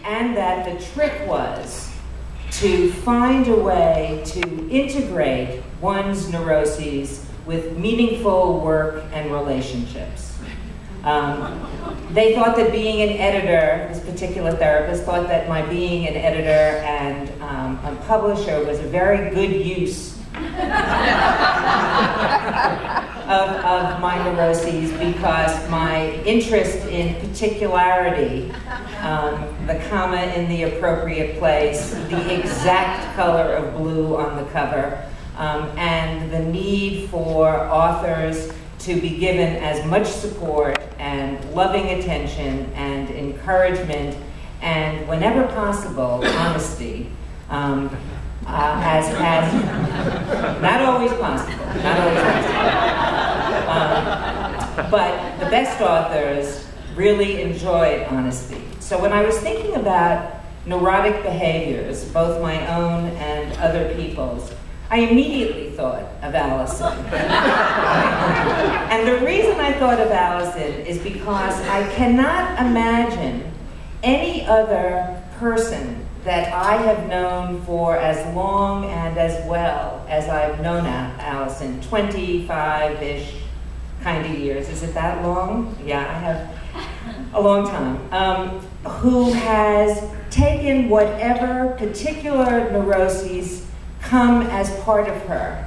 and that the trick was to find a way to integrate one's neuroses with meaningful work and relationships. They thought that being an editor, this particular therapist thought that my being an editor and a publisher was a very good use of my neuroses, because my interest in particularity, the comma in the appropriate place, the exact color of blue on the cover, and the need for authors to be given as much support and loving attention and encouragement and, whenever possible, honesty. As not always possible, but the best authors really enjoyed honesty. So when I was thinking about neurotic behaviors, both my own and other people's, I immediately thought of Alison. And the reason I thought of Alison is because I cannot imagine any other person that I have known for as long and as well as I've known Alison, 25-ish kind of years. Is it that long? Yeah, I have a long time. Who has taken whatever particular neuroses come as part of her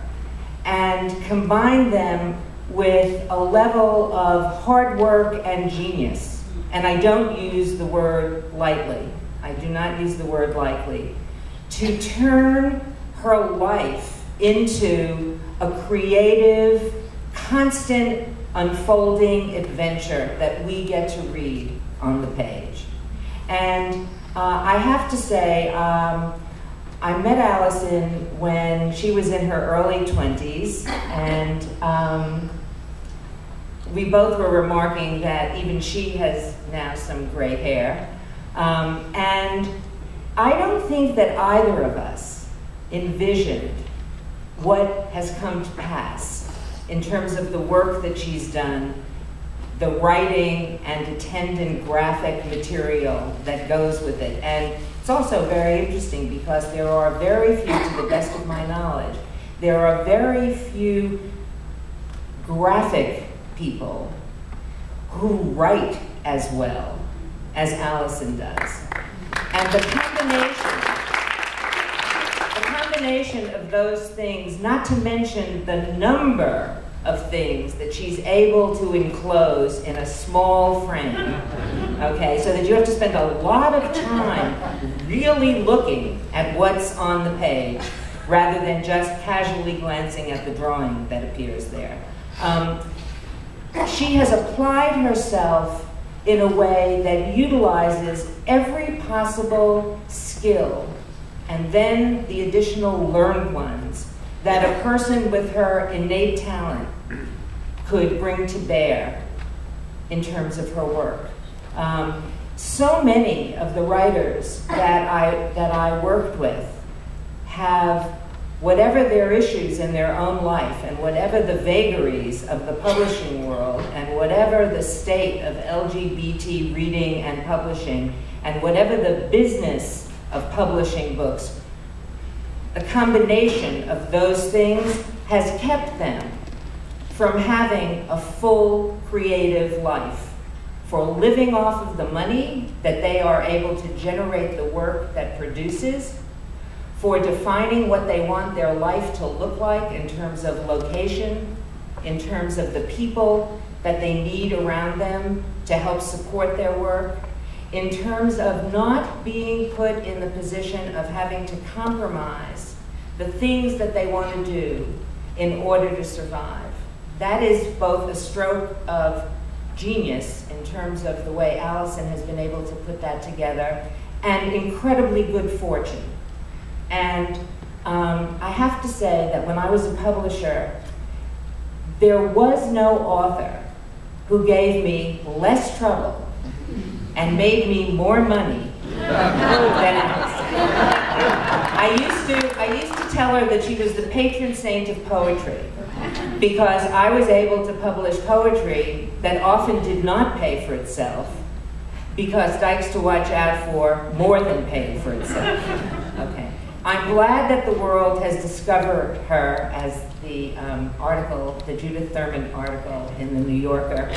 and combined them with a level of hard work and genius. And I don't use the word lightly. I do not use the word lightly. To turn her life into a creative, constant unfolding adventure that we get to read on the page. And I have to say, I met Alison when she was in her early 20s, and we both were remarking that even she has now some gray hair. And I don't think that either of us envisioned what has come to pass in terms of the work that she's done, the writing and attendant graphic material that goes with it. And it's also very interesting because there are very few, to the best of my knowledge, there are very few graphic people who write as well as Alison does. And the combination of those things, not to mention the number of things that she's able to enclose in a small frame, okay, so that you have to spend a lot of time really looking at what's on the page rather than just casually glancing at the drawing that appears there. She has applied herself in a way that utilizes every possible skill and then the additional learned ones that a person with her innate talent could bring to bear in terms of her work. So many of the writers that I worked with have, whatever their issues in their own life and whatever the vagaries of the publishing world and whatever the state of LGBT reading and publishing and whatever the business of publishing books, the combination of those things has kept them from having a full creative life, for living off of the money that they are able to generate the work that produces, for defining what they want their life to look like in terms of location, in terms of the people that they need around them to help support their work, in terms of not being put in the position of having to compromise the things that they want to do in order to survive. That is both a stroke of genius in terms of the way Alison has been able to put that together, and incredibly good fortune. And I have to say that when I was a publisher, there was no author who gave me less trouble and made me more money than Alison. I used to tell her that she was the patron saint of poetry, because I was able to publish poetry that often did not pay for itself, because Dykes to Watch Out For more than paid for itself. Okay. I'm glad that the world has discovered her, as the article, the Judith Thurman article in the New Yorker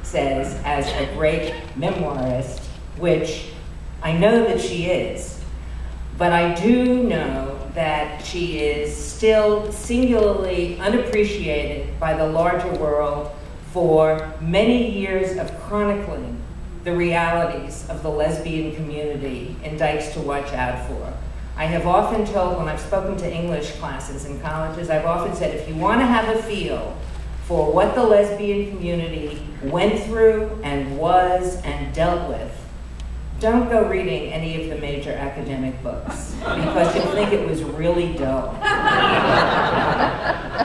says, as a great memoirist, which I know that she is. But I do know that she is still singularly unappreciated by the larger world for many years of chronicling the realities of the lesbian community in Dykes to Watch Out For. I have often told, when I've spoken to English classes in colleges, I've often said, if you want to have a feel for what the lesbian community went through and was and dealt with, don't go reading any of the major academic books, because you'll think it was really dull.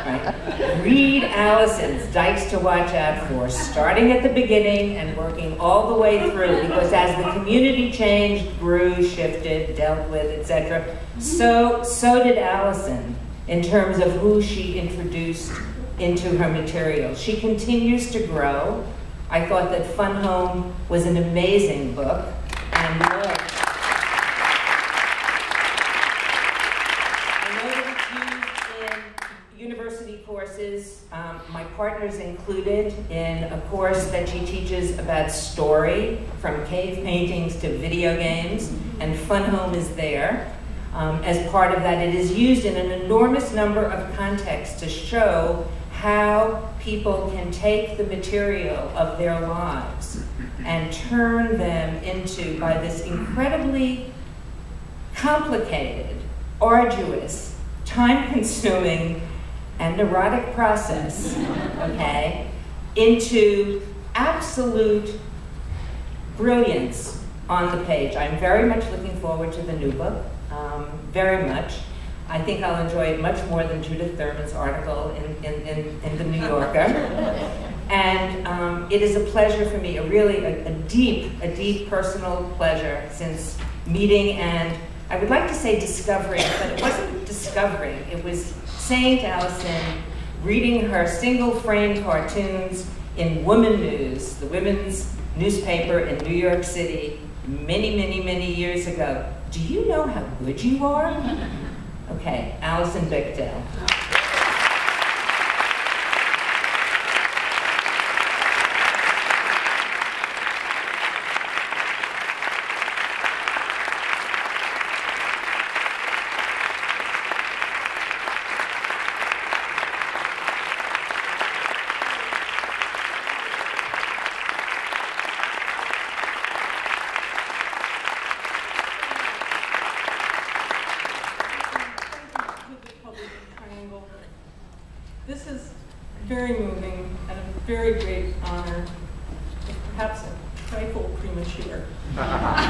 Right? Read Alison's Dykes to Watch Out For, starting at the beginning and working all the way through, because as the community changed, grew, shifted, dealt with, etc., so did Alison in terms of who she introduced into her material. She continues to grow. I thought that Fun Home was an amazing book. And look, I know that it's used in university courses. My partner's included in a course that she teaches about story, from cave paintings to video games, and Fun Home is there. As part of that, it is used in an enormous number of contexts to show how people can take the material of their lives and turn them into, by this incredibly complicated, arduous, time-consuming, and neurotic process, okay, into absolute brilliance on the page. I'm very much looking forward to the new book, very much. I think I'll enjoy it much more than Judith Thurman's article in the New Yorker. And it is a pleasure for me, a deep personal pleasure since meeting and, I would like to say discovering, but it wasn't discovering, it was saying to Alison, reading her single frame cartoons in Woman News, the women's newspaper in New York City, many years ago. Do you know how good you are? Okay, Alison Bechdel. This is very moving and a very great honor, perhaps a trifle premature. I'm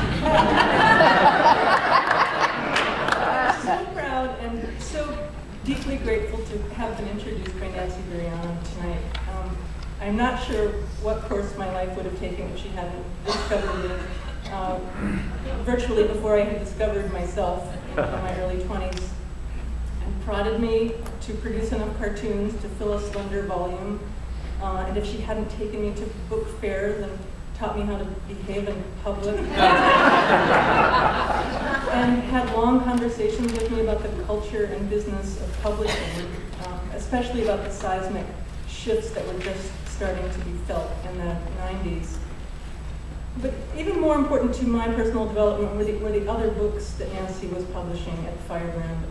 so proud and so deeply grateful to have been introduced by Nancy Briano tonight. I'm not sure what course my life would have taken if she hadn't discovered me virtually before I had discovered myself in my early 20s. And prodded me to produce enough cartoons to fill a slender volume. And if she hadn't taken me to book fairs and taught me how to behave in public. And had long conversations with me about the culture and business of publishing, especially about the seismic shifts that were just starting to be felt in the 90s. But even more important to my personal development were the other books that Nancy was publishing at Firebrand.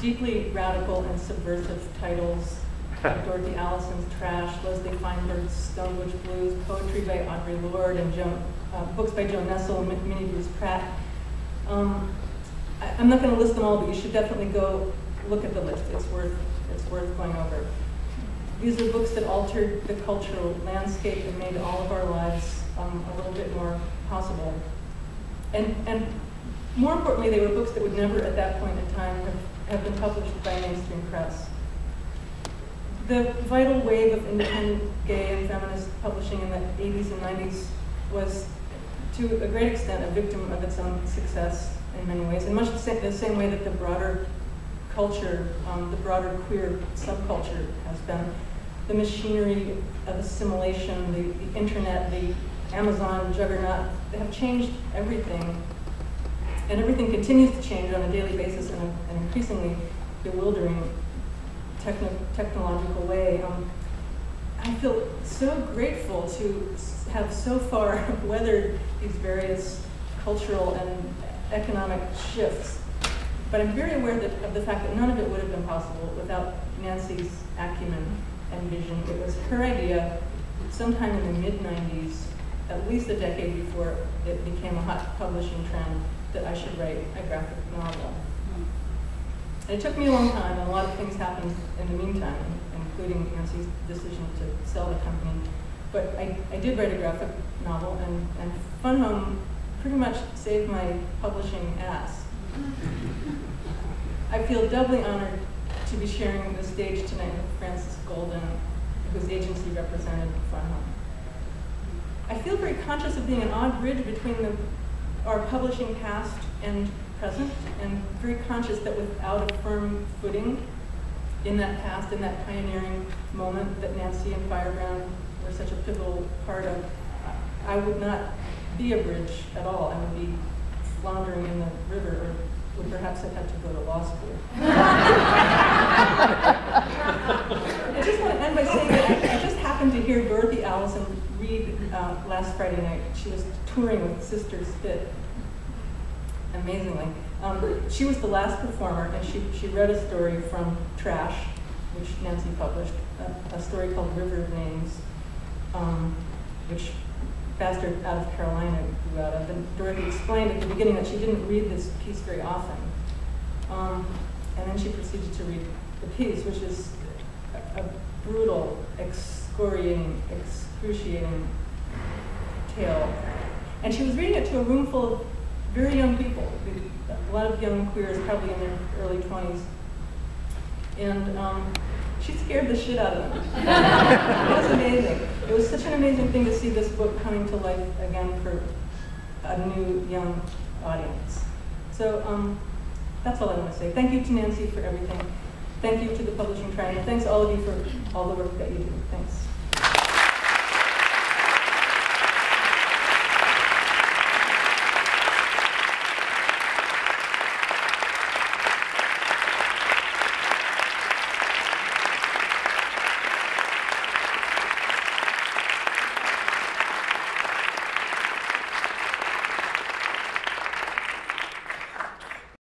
Deeply radical and subversive titles, Dorothy Allison's Trash, Leslie Feinberg's Stonebridge Blues, poetry by Audre Lorde, and books by Joan Nessel and Minnie Bruce Pratt. I'm not going to list them all, but you should definitely go look at the list. It's worth going over. These are books that altered the cultural landscape and made all of our lives a little bit more possible. And more importantly, they were books that would never at that point in time have been published by mainstream press. The vital wave of independent gay and feminist publishing in the 80s and 90s was, to a great extent, a victim of its own success in many ways, in much the same way that the broader culture, the broader queer subculture has been. The machinery of assimilation, the internet, the Amazon juggernaut, they have changed everything. And everything continues to change on a daily basis in an increasingly bewildering technological way. I feel so grateful to have so far weathered these various cultural and economic shifts. But I'm very aware of the fact that none of it would have been possible without Nancy's acumen and vision. It was her idea sometime in the mid-90s, at least a decade before it became a hot publishing trend, that I should write a graphic novel. And it took me a long time, and a lot of things happened in the meantime, including Nancy's decision to sell the company. But I did write a graphic novel, and Fun Home pretty much saved my publishing ass. I feel doubly honored to be sharing the stage tonight with Frances Golden, whose agency represented Fun Home. I feel very conscious of being an odd bridge between our publishing past and present, and very conscious that without a firm footing in that past, in that pioneering moment that Nancy and Fireground were such a pivotal part of, I would not be a bridge at all. I would be floundering in the river, or would perhaps have had to go to law school. I just want to end by saying that I just happened to hear Dorothy Alison read last Friday night. She was touring with Sister Spit, amazingly. She was the last performer, and she read a story from Trash, which Nancy published, a story called River of Names, which Bastard out of Carolina grew out of. And Dorothy explained at the beginning that she didn't read this piece very often. And then she proceeded to read the piece, which is a brutal, excoriating, excruciating tale. And she was reading it to a room full of very young people, a lot of young queers, probably in their early 20s. And she scared the shit out of them. It was amazing. It was such an amazing thing to see this book coming to life again for a new, young audience. So that's all I want to say. Thank you to Nancy for everything. Thank you to the Publishing Triangle. Thanks all of you for all the work that you do. Thanks.